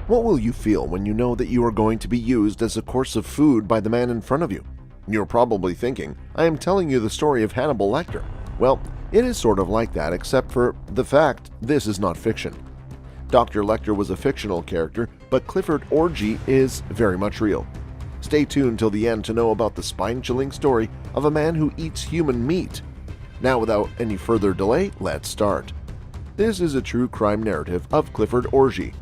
What will you feel when you know that you are going to be used as a course of food by the man in front of you? You're probably thinking, I am telling you the story of Hannibal Lecter. Well, it is sort of like that, except for the fact this is not fiction. Dr. Lecter was a fictional character, but Clifford Orgy is very much real. Stay tuned till the end to know about the spine-chilling story of a man who eats human meat. Now, without any further delay, let's start. This is a true crime narrative of Clifford Orgy,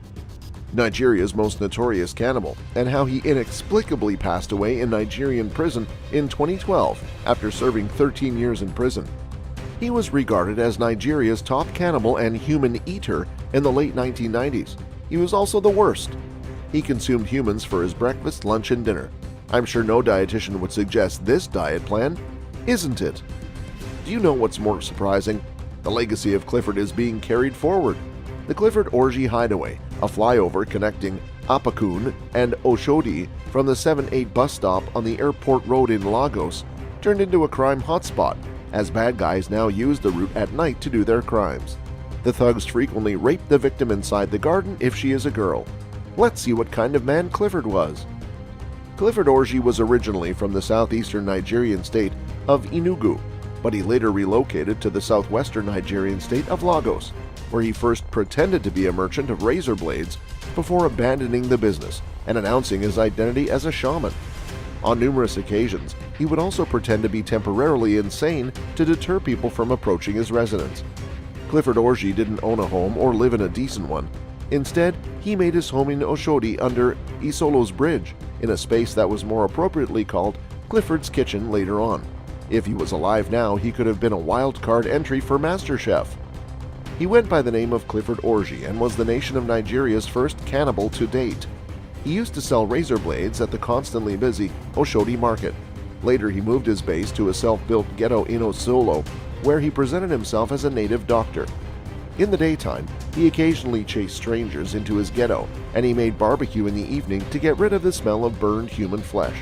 Nigeria's most notorious cannibal, and how he inexplicably passed away in Nigerian prison in 2012 after serving 13 years in prison. He was regarded as Nigeria's top cannibal and human eater in the late 1990s. He was also the worst. He consumed humans for his breakfast, lunch, and dinner. I'm sure no dietitian would suggest this diet plan, isn't it? Do you know what's more surprising? The legacy of Clifford is being carried forward. The Clifford Orgy Hideaway, a flyover connecting Apakun and Oshodi from the 7-8 bus stop on the airport road in Lagos, turned into a crime hotspot, as bad guys now use the route at night to do their crimes. The thugs frequently rape the victim inside the garden if she is a girl. Let's see what kind of man Clifford was. Clifford Orgy was originally from the southeastern Nigerian state of Enugu, but he later relocated to the southwestern Nigerian state of Lagos, where he first pretended to be a merchant of razor blades before abandoning the business and announcing his identity as a shaman. On numerous occasions, he would also pretend to be temporarily insane to deter people from approaching his residence. Clifford Orgy didn't own a home or live in a decent one. Instead, he made his home in Oshodi under Isolo's Bridge, in a space that was more appropriately called Clifford's Kitchen later on. If he was alive now, he could have been a wild card entry for MasterChef. He went by the name of Clifford Orgy and was the nation of Nigeria's first cannibal to date. He used to sell razor blades at the constantly busy Oshodi market. Later, he moved his base to a self-built ghetto in Osolo, where he presented himself as a native doctor. In the daytime, he occasionally chased strangers into his ghetto, and he made barbecue in the evening to get rid of the smell of burned human flesh.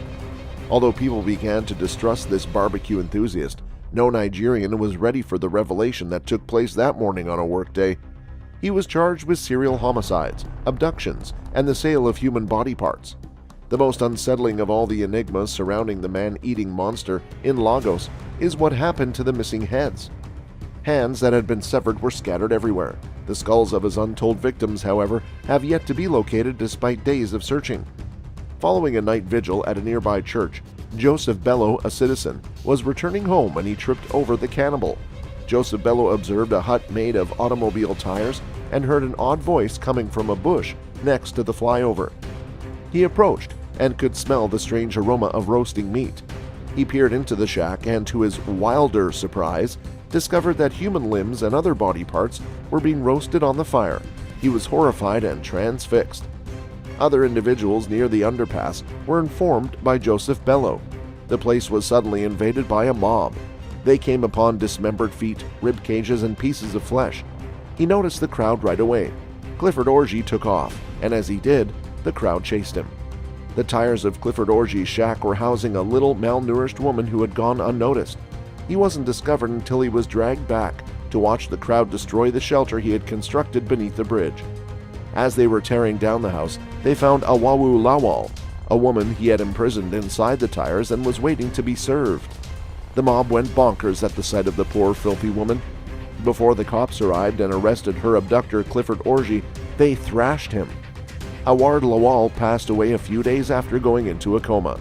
Although people began to distrust this barbecue enthusiast, no Nigerian was ready for the revelation that took place that morning on a workday. He was charged with serial homicides, abductions, and the sale of human body parts. The most unsettling of all the enigmas surrounding the man-eating monster in Lagos is what happened to the missing heads. Hands that had been severed were scattered everywhere. The skulls of his untold victims, however, have yet to be located despite days of searching. Following a night vigil at a nearby church, Joseph Bello, a citizen, was returning home when he tripped over the cannibal. Joseph Bello observed a hut made of automobile tires and heard an odd voice coming from a bush next to the flyover. He approached and could smell the strange aroma of roasting meat. He peered into the shack and, to his wilder surprise, discovered that human limbs and other body parts were being roasted on the fire. He was horrified and transfixed. Other individuals near the underpass were informed by Joseph Bello. The place was suddenly invaded by a mob. They came upon dismembered feet, rib cages, and pieces of flesh. He noticed the crowd right away. Clifford Orgy took off, and as he did, the crowd chased him. The tires of Clifford Orgy's shack were housing a little malnourished woman who had gone unnoticed. He wasn't discovered until he was dragged back to watch the crowd destroy the shelter he had constructed beneath the bridge. As they were tearing down the house, they found Awawu Lawal, a woman he had imprisoned inside the tires and was waiting to be served. The mob went bonkers at the sight of the poor, filthy woman. Before the cops arrived and arrested her abductor, Clifford Orgy, they thrashed him. Award Lawal passed away a few days after going into a coma.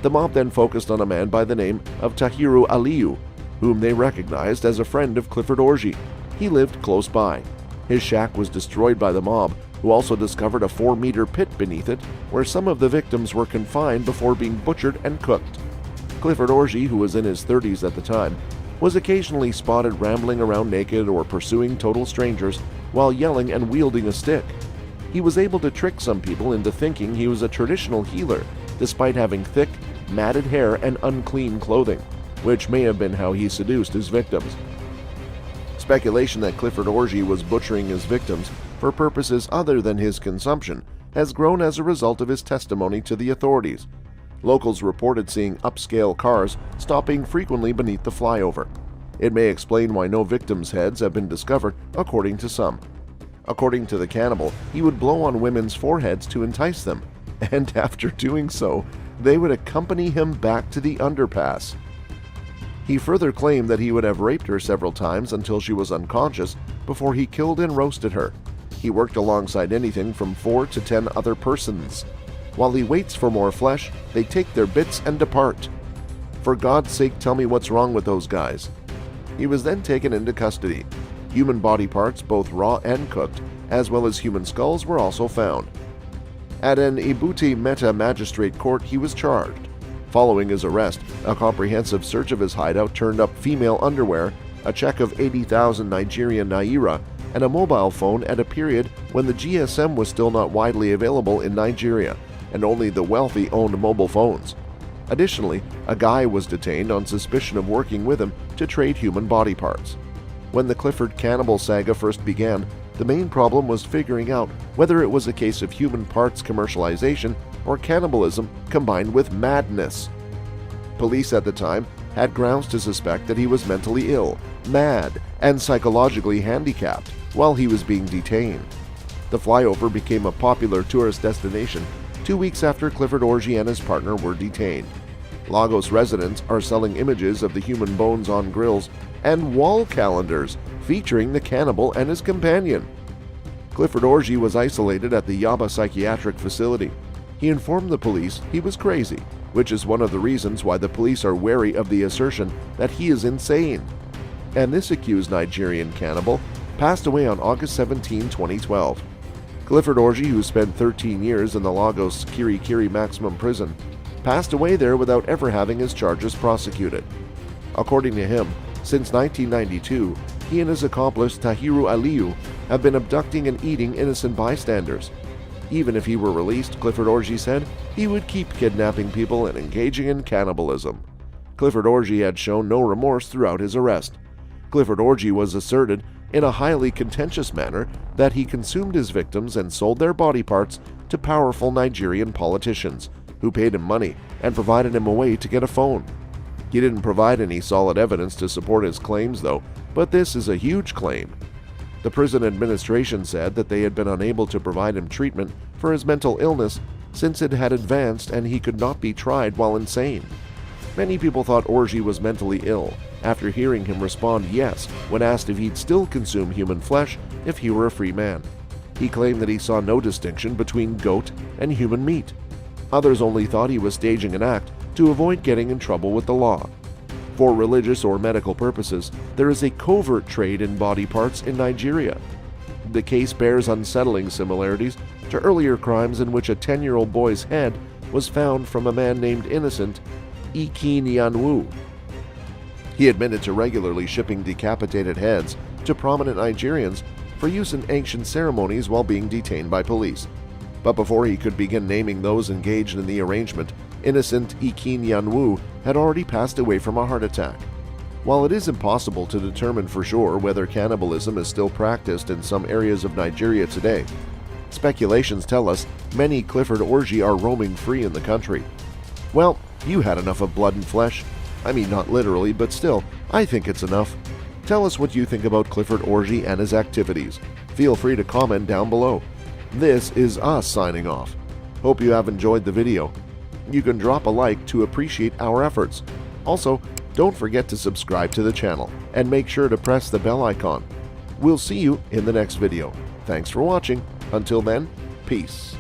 The mob then focused on a man by the name of Tahiru Aliyu, whom they recognized as a friend of Clifford Orgy. He lived close by. His shack was destroyed by the mob, who also discovered a 4-meter pit beneath it, where some of the victims were confined before being butchered and cooked. Clifford Orgy, who was in his 30s at the time, was occasionally spotted rambling around naked or pursuing total strangers while yelling and wielding a stick. He was able to trick some people into thinking he was a traditional healer, despite having thick, matted hair and unclean clothing, which may have been how he seduced his victims. Speculation that Clifford Orgy was butchering his victims for purposes other than his consumption has grown as a result of his testimony to the authorities. Locals reported seeing upscale cars stopping frequently beneath the flyover. It may explain why no victims' heads have been discovered, according to some. According to the cannibal, he would blow on women's foreheads to entice them, and after doing so, they would accompany him back to the underpass. He further claimed that he would have raped her several times until she was unconscious before he killed and roasted her. He worked alongside anything from 4 to 10 other persons. While he waits for more flesh, they take their bits and depart. For God's sake, tell me what's wrong with those guys. He was then taken into custody. Human body parts, both raw and cooked, as well as human skulls, were also found. At an Ibuti Meta magistrate court, he was charged. Following his arrest, a comprehensive search of his hideout turned up female underwear, a check of 80,000 Nigerian naira, and a mobile phone at a period when the GSM was still not widely available in Nigeria, and only the wealthy owned mobile phones. Additionally, a guy was detained on suspicion of working with him to trade human body parts. When the Clifford cannibal saga first began, the main problem was figuring out whether it was a case of human parts commercialization or cannibalism combined with madness. Police at the time had grounds to suspect that he was mentally ill, mad, and psychologically handicapped while he was being detained. The flyover became a popular tourist destination 2 weeks after Clifford Orji and his partner were detained. Lagos residents are selling images of the human bones on grills and wall calendars featuring the cannibal and his companion. Clifford Orji was isolated at the Yaba psychiatric facility. He informed the police he was crazy, which is one of the reasons why the police are wary of the assertion that he is insane. And this accused Nigerian cannibal passed away on August 17, 2012. Clifford Orji, who spent 13 years in the Lagos Kirikiri maximum prison, passed away there without ever having his charges prosecuted. According to him, since 1992, he and his accomplice Tahiru Aliyu have been abducting and eating innocent bystanders. Even if he were released, Clifford Orji said, he would keep kidnapping people and engaging in cannibalism. Clifford Orji had shown no remorse throughout his arrest. Clifford Orji was asserted in a highly contentious manner that he consumed his victims and sold their body parts to powerful Nigerian politicians who paid him money and provided him a way to get a phone. He didn't provide any solid evidence to support his claims, though, but this is a huge claim. The prison administration said that they had been unable to provide him treatment for his mental illness since it had advanced and he could not be tried while insane. Many people thought Orji was mentally ill after hearing him respond yes when asked if he'd still consume human flesh if he were a free man. He claimed that he saw no distinction between goat and human meat. Others only thought he was staging an act to avoid getting in trouble with the law. For religious or medical purposes, there is a covert trade in body parts in Nigeria. The case bears unsettling similarities to earlier crimes in which a 10-year-old boy's head was found from a man named Innocent Ikinyanwu. He admitted to regularly shipping decapitated heads to prominent Nigerians for use in ancient ceremonies while being detained by police. But before he could begin naming those engaged in the arrangement, Innocent Ikinyanwu had already passed away from a heart attack. While it is impossible to determine for sure whether cannibalism is still practiced in some areas of Nigeria today, speculations tell us many Clifford Orji are roaming free in the country. Well, you had enough of blood and flesh. I mean, not literally, but still, I think it's enough. Tell us what you think about Clifford Orji and his activities. Feel free to comment down below. This is us signing off. Hope you have enjoyed the video. You can drop a like to appreciate our efforts. Also, don't forget to subscribe to the channel and make sure to press the bell icon. We'll see you in the next video. Thanks for watching. Until then, peace.